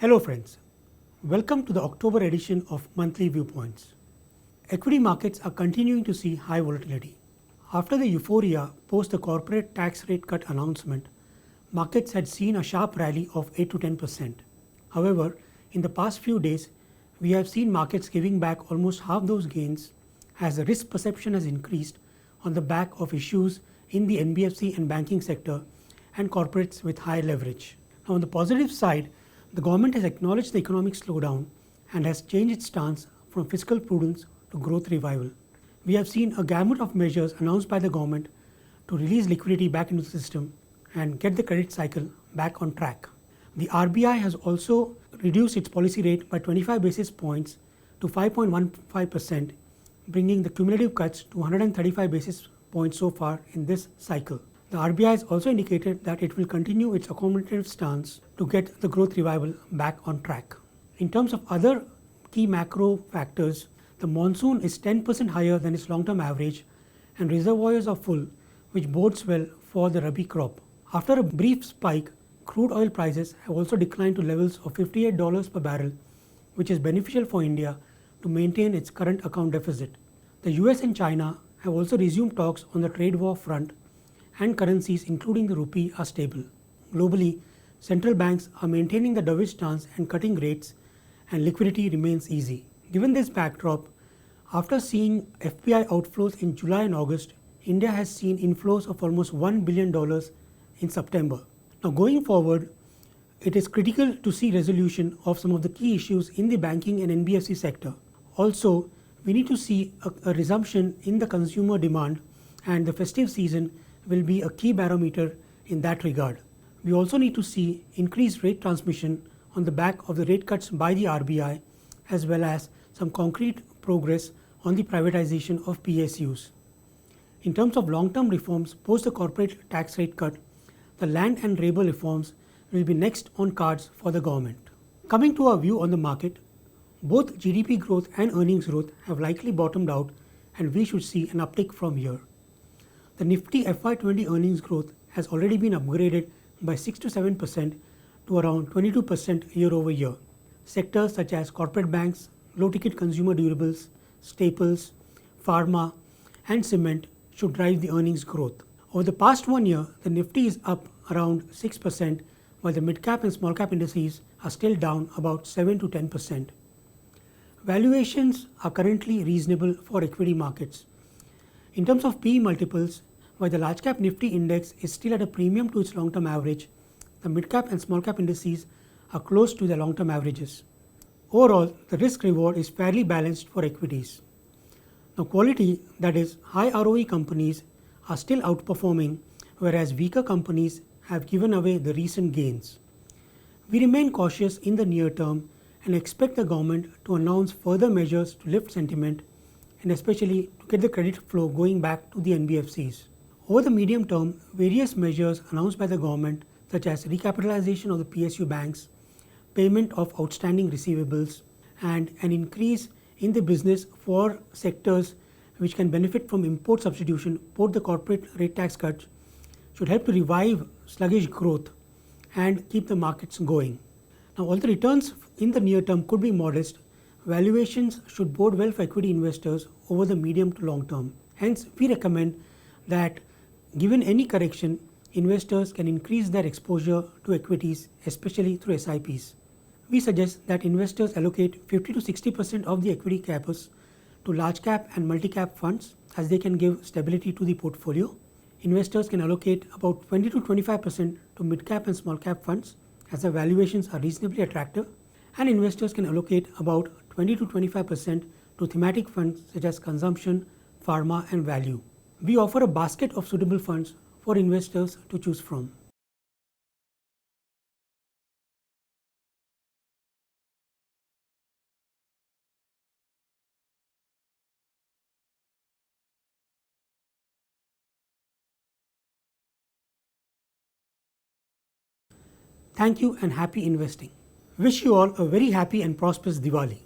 Hello friends, welcome to the October edition of Monthly Viewpoints. Equity markets are continuing to see high volatility. After the euphoria post the corporate tax rate cut announcement, markets had seen a sharp rally of 8 to 10%. However, in the past few days, we have seen markets giving back almost half those gains as the risk perception has increased on the back of issues in the NBFC and banking sector and corporates with high leverage. Now, on the positive side, the government has acknowledged the economic slowdown and has changed its stance from fiscal prudence to growth revival. We have seen a gamut of measures announced by the government to release liquidity back into the system and get the credit cycle back on track. The RBI has also reduced its policy rate by 25 basis points to 5.15%, bringing the cumulative cuts to 135 basis points so far in this cycle. The RBI has also indicated that it will continue its accommodative stance to get the growth revival back on track. In terms of other key macro factors, the monsoon is 10% higher than its long-term average and reservoirs are full, which bodes well for the Rabi crop. After a brief spike, crude oil prices have also declined to levels of $58 per barrel, which is beneficial for India to maintain its current account deficit. The US and China have also resumed talks on the trade war front, and currencies including the rupee are stable. Globally, central banks are maintaining the dovish stance and cutting rates, and liquidity remains easy. Given this backdrop, after seeing FPI outflows in July and August, India has seen inflows of almost $1 billion in September. Now going forward, it is critical to see resolution of some of the key issues in the banking and NBFC sector. Also, we need to see a resumption in the consumer demand, and the festive season will be a key barometer in that regard. We also need to see increased rate transmission on the back of the rate cuts by the RBI, as well as some concrete progress on the privatization of PSUs. In terms of long-term reforms post the corporate tax rate cut, the land and labor reforms will be next on cards for the government. Coming to our view on the market, both GDP growth and earnings growth have likely bottomed out, and we should see an uptick from here. The Nifty FY20 earnings growth has already been upgraded by 6 to 7% to around 22% year over year. Sectors such as corporate banks, low-ticket consumer durables, staples, pharma, and cement should drive the earnings growth. Over the past 1 year, the Nifty is up around 6%, while the mid-cap and small-cap indices are still down about 7 to 10%. Valuations are currently reasonable for equity markets. In terms of PE multiples, while the large cap Nifty index is still at a premium to its long-term average, the mid-cap and small-cap indices are close to their long-term averages. Overall, the risk-reward is fairly balanced for equities. Now, quality, that is, high ROE companies are still outperforming, whereas weaker companies have given away the recent gains. We remain cautious in the near term and expect the government to announce further measures to lift sentiment and especially to get the credit flow going back to the NBFCs. Over the medium term, various measures announced by the government, such as recapitalization of the PSU banks, payment of outstanding receivables, and an increase in the business for sectors which can benefit from import substitution post the corporate rate tax cuts, should help to revive sluggish growth and keep the markets going. Now, while the returns in the near term could be modest, valuations should bode well for equity investors over the medium to long term. Hence, we recommend that given any correction, investors can increase their exposure to equities, especially through SIPs. We suggest that investors allocate 50 to 60% of the equity corpus to large cap and multi-cap funds, as they can give stability to the portfolio. Investors can allocate about 20 to 25% to mid-cap and small-cap funds, as the valuations are reasonably attractive. And investors can allocate about 20 to 25% to thematic funds such as consumption, pharma, and value. We offer a basket of suitable funds for investors to choose from. Thank you and happy investing. Wish you all a very happy and prosperous Diwali.